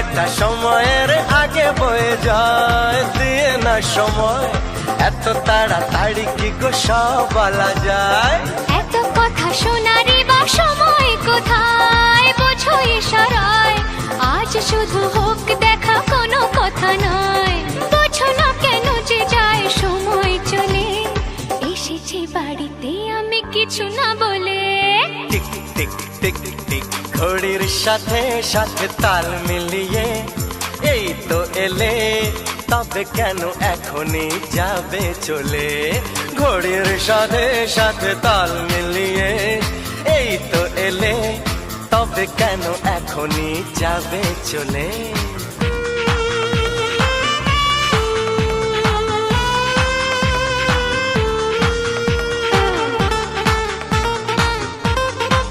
সময়টা সময়ের আগে বয়ে যায়, দিয়ে না সময় এত তাড়াতাড়ি কি গো সব বলা যায়। এত কথা শোনারই বা সময় কোথায়, বোঝো ইশারায় আজ শুধু হোক দেখা, কোনো কথা নয়। বোঝো না কেন যে যায় সময় চলে, এসেছি বাড়িতে আমি কিছু না বলে। টিক টিক টিক টিক ঘড়ির সাথে সাথে তাল মিলিয়ে এই তো এলে, তবে কেন এখনই যাবে চলে। ঘড়ির সাথে সাথে তাল মিলিয়ে এই তো এলে, তবে কেন এখনই যাবে চলে।